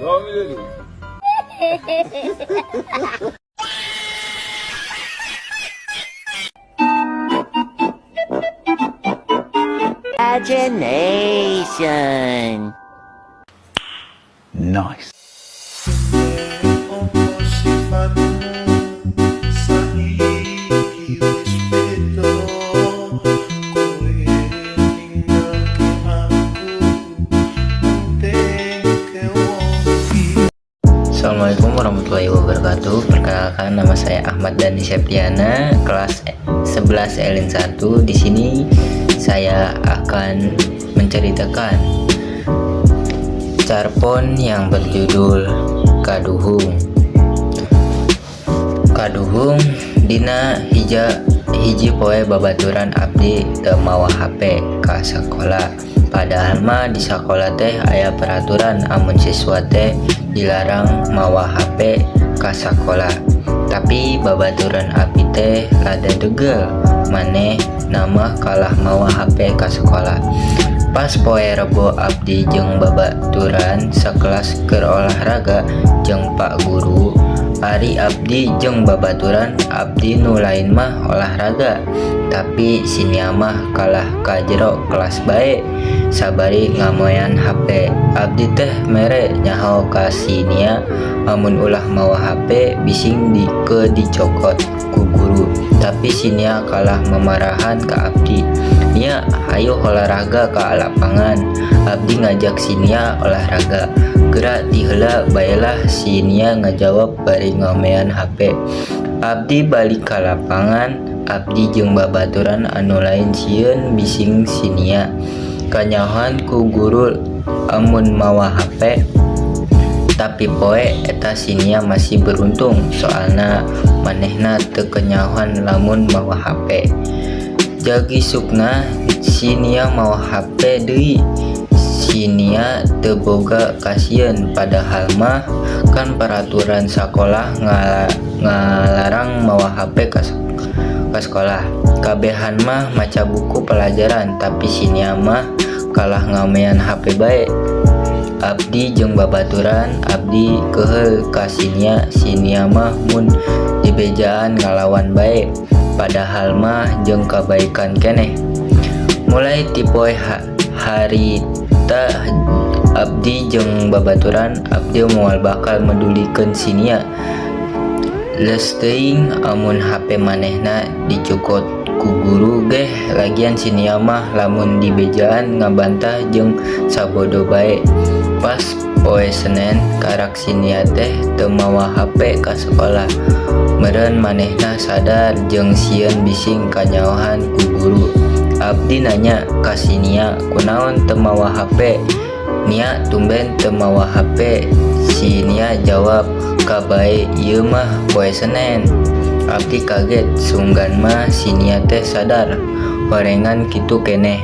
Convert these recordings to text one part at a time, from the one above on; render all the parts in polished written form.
Imagination. Nice. Assalamualaikum warahmatullahi wabarakatuh. Perkenalkan, nama saya Ahmad Dhani Septiana, kelas 11 Elin 1. Di sini saya akan menceritakan carpon yang berjudul Kaduhung. Kaduhung dina hiji poe babaturan abdi teu mawa HP ka sakola. Padahal mah di sekolah teh aya peraturan amun siswa teh dilarang mawa HP ka sekolah. Tapi babaturan abdi teh rada degel maneh nama kalah mawa HP ka sekolah. Pas poe Rebo abdi jeung babaturan sekelas keur olahraga jeung Pak Guru. Ari abdi jeung babaturan abdi nu lain mah olahraga, tapi sinia mah kalah ka jero kelas bae sabari ngamoyan HP. Abdi teh mere nyaho ka sinia amun ulah mawa HP bising dicokot ku guru, tapi sinia kalah memarahan ka abdi. Nya hayu olahraga ka lapangan. Abdi ngajak sinia olahraga. Gerak diheula baelah sinia ngajawab bari ngamean HP. Abdi balik ka lapangan. Abdi jeung babaturan anu lain sieun bising sinia kanyahoan ku guru amun mawa HP. Tapi poe eta sinia masih beruntung soalna manehna teu kenyahoan lamun mawa HP. Jagi sukna sinia mawa HP deui. Sinia teu boga kasieun, padahal mah kan peraturan sekolah ngalarang mawa HP ka sekolah. Kabehan mah maca buku pelajaran, tapi sinia mah kalah ngamean HP bae. Abdi jeung babaturan abdi keheul ka sinia mah mun dibejaan ngalawan bae, padahal mah jeung kabaikan keneh. Mulai ti poe harita abdi jeung babaturan abdi moal bakal medulikeun sinia. Leus teuing amun HP manehna dicukot ku guru geh, lagian sinia mah lamun dibejaan ngabantah jeung sabodo bae. Pas poe Senen karak sinia teh teu mawa HP ka sekolah. Meureun manehna sadar jeung sieun bising kanyaohan ku guru. Abdi nanya ka sinia, kunaon teu mawa HP? Nia tumben teu mawa HP. Sinia jawab, kabae ieu mah poe Senen. Abdi kaget, sunggan mah sinia teh sadar horengan kitu keneh.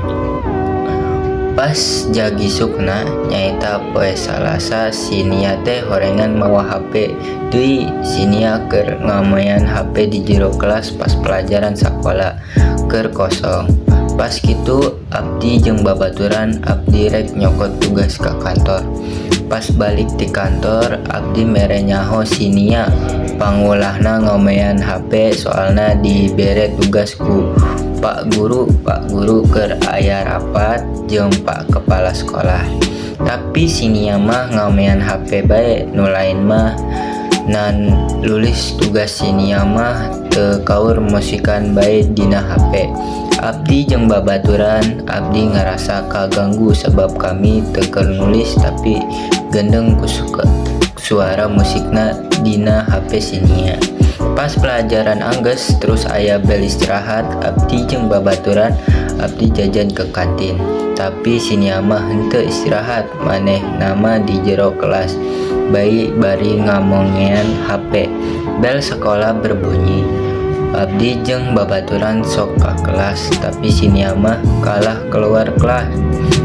Pas jagi sukna nyaeta poe Salasa sinia teh horengan mawa HP deui. Sinia keur ngamoyan HP di jero kelas pas pelajaran sakola keur kosong. Pas kitu abdi jeung babaturan abdi rek nyokot tugas ka kantor. Pas balik di kantor abdi mere nyaho sinia pangulahna ngamean HP soalna dibere tugas ku Pak Guru keur aya rapat jeung Pak Kepala Sekolah. Tapi sinia mah ngamean HP bae, nu lain mah nan lulis tugas sinia mah teu kaur musikan bae dina HP. Abdi jeung babaturan abdi ngarasa kaganggu sabab kami teu keur nulis tapi gendeng ku suara musikna dina HP sinia. Pas pelajaran angges terus aya bel istirahat, abdi jeung babaturan abdi jajan ke kantin. Tapi sinia mah henteu istirahat, maneh nama di jero kelas bayi bari ngamongean HP. Bel sekolah berbunyi. Abdi jeung babaturan sok ka kelas, tapi sinia mah kalah keluar kelas.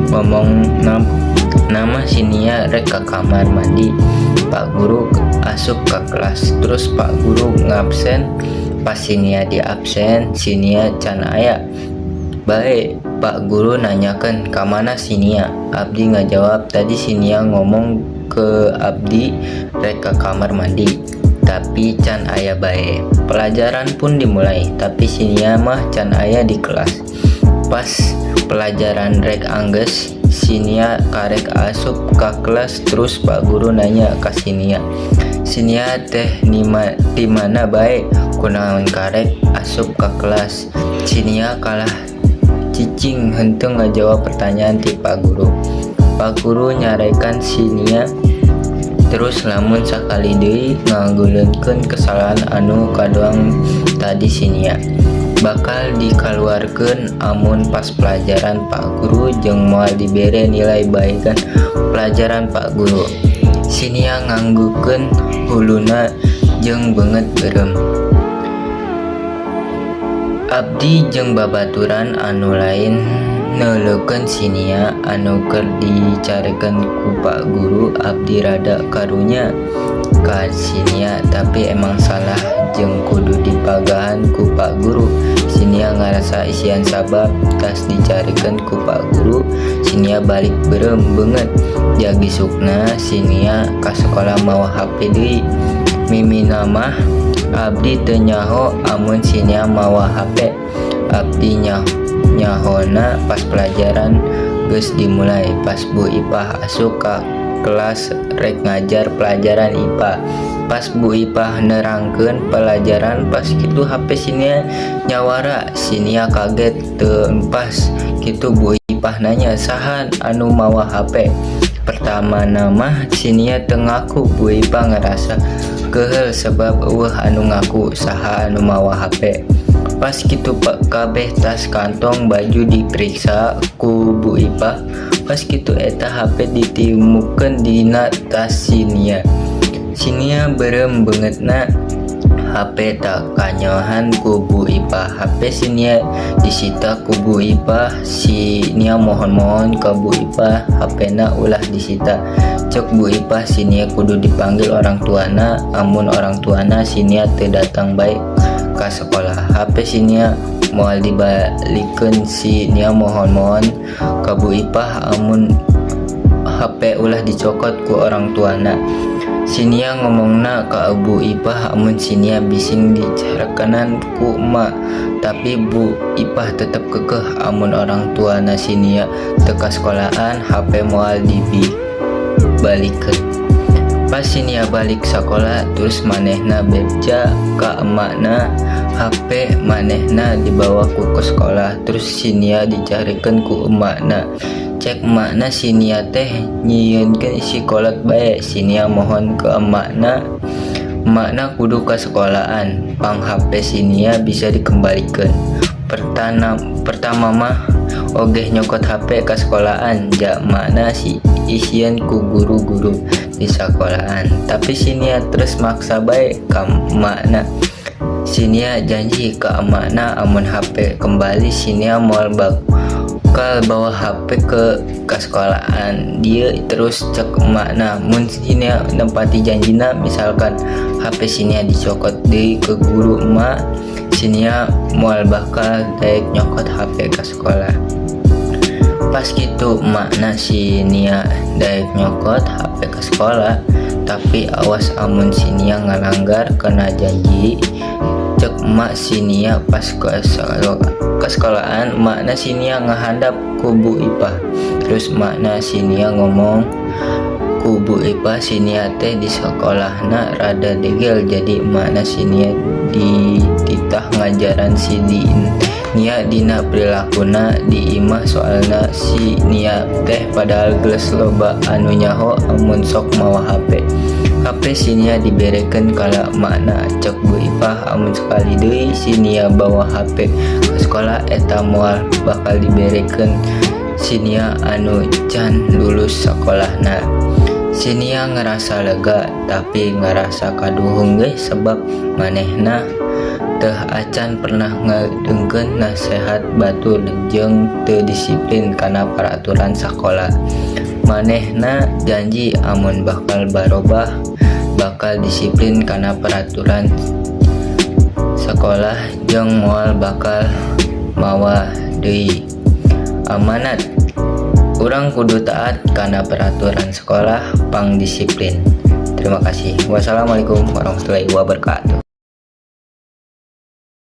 Ngomong nama sinia rek ka kamar mandi. Pak Guru asup ke kelas, terus Pak Guru ngabsen. Pas sinia di absen, sinia can aya. Bae, Pak Guru nanyakan kamana sinia. Abdi ngajawab tadi sinia ngomong ke abdi rek ka kamar mandi, tapi can aya bae. Pelajaran pun dimulai, tapi si Nia mah can aya di kelas. Pas pelajaran rek angges, si Nia karek asup ka kelas, terus Pak Guru nanya ka si Nia, "Si Nia teh di mana bae kunaon karek asup ka kelas?" Si Nia kalah cicing henteu ngajawab pertanyaan ti Pak Guru. Pak Guru nyarekan si Nia, terus lamun sakali deui ngageuleunkeun kesalahan anu kadoang tadi si Nia bakal dikaluarkeun amun pas pelajaran Pak Guru jeung moal dibere nilai baekan pelajaran Pak Guru. Si Nia nganggukeun huluna jeung beungeut beureum. Abdi jeung babaturan anu lain neuleukeun si Nia anu keur dicarekeun ku Pak Guru. Abdi rada karunya ka si Nia, tapi emang salah jeung kudu dipagahan ku Pak Guru. Si Nia ngarasa isian sabab tas dicarekeun ku Pak Guru. Si Nia balik beureum beungeut. Jagisukna si Nia ka sekolah mawa HP deui. Mimina mah abdi teu nyaho amun si Nia mawa HP. Abdi nyahona pas pelajaran geus dimulai, pas Bu Ipah asup ka kelas rek ngajar pelajaran IPA. Pas Bu Ipah nerangkeun pelajaran, pas kitu HP si Nia nyawara. Si Nia kaget teu empas. Kitu Bu Ipah nanya, "Saha anu mawa HP?" Pertama nama si Nia teu ngaku. Bu Ipah ngerasa keheul sebab eueuh anu ngaku saha anu mawa HP. Pas kitu Pak kabeh tas kantong baju diperiksa ku Bu Ipah. Pas kitu eta HP ditimukeun dina tas si Nia. Si Nia beureum beungeutna HP tak kanyohan ku Bu Ipah. HP si Nia disita ku Bu Ipah. Si Nia mohon-mohon ka Bu Ipah HP-na ulah disita. Cek Bu Ipah si Nia kudu dipanggil orang tuana. Amun orang tuana si Nia teu datang baik ka sekolah. HP si Nia moal dibalikeun. Si Nia mohon-mohon ka Bu Ipah amun HP ulah dicokot ku orang tuana. Si Nia ngomongna ka Bu Ipah amun si Nia bising dicarekenan ku emak, tapi Bu Ipah tetep kekeh amun orang tuana si Nia teu ka sekolahan HP moal dibalikeun. Pas si Nia balik sekolah, terus manehna beja ka emakna. HP manehna dibawa ku sekolah, terus si Nia dicarikeun ku emakna. Cek emakna si Nia teh nyieunkeun isi kolot bae. Si Nia mohon ke emakna, emakna kudu ka sekolahan, pang HP si Nia bisa dikembalikan. Pertama mah ogeh nyokot HP ka sekolahan, jak emakna si isian ku guru-guru di sekolahan. Tapi si Nia terus maksa bae ka emakna. Si Nia janji ke emakna amun HP kembali si Nia moal bakal bawa HP ke sekolahan. Dia terus cek emakna, mun si Nia nempati janjina, misalkan HP si Nia dicokot deui ke guru emak, si Nia moal bakal daek nyokot HP ke sekolah. Pas gitu emakna si Nia daek nyokot HP ke sekolah, tapi awas amun si Nia ngalanggar kena janji. Cek emak si Nia pas ke sekolahan, emakna si Nia ngahandap ku Bu Ipah. Terus emakna si Nia ngomong ku Bu Ipah, si Nia teh di sekolahna rada degel, jadi emakna si Nia dititah ngajaran si Nia dina prilakuna di imah. Soalna si Nia teh padahal geus loba anu nyaho amun sok mawa HP. HP si Nia diberekeun kala emakna. Cek Bu Ipah amun sekali deui si Nia bawa HP ke sekolah, eta moal bakal diberekeun si Nia anu can lulus sekolahna. Si Nia ngerasa lega, tapi ngerasa kaduhung guys, sebab manehna teh acan pernah ngadengkeun nasehat batur jeung teu disiplin kana peraturan sekolah. Manehna janji amun bakal barobah, bakal disiplin kana peraturan sekolah jeung moal bakal mawa deui amanat Urang kudu taat karena peraturan sekolah pang disiplin. Terima kasih. Wassalamualaikum warahmatullahi wabarakatuh.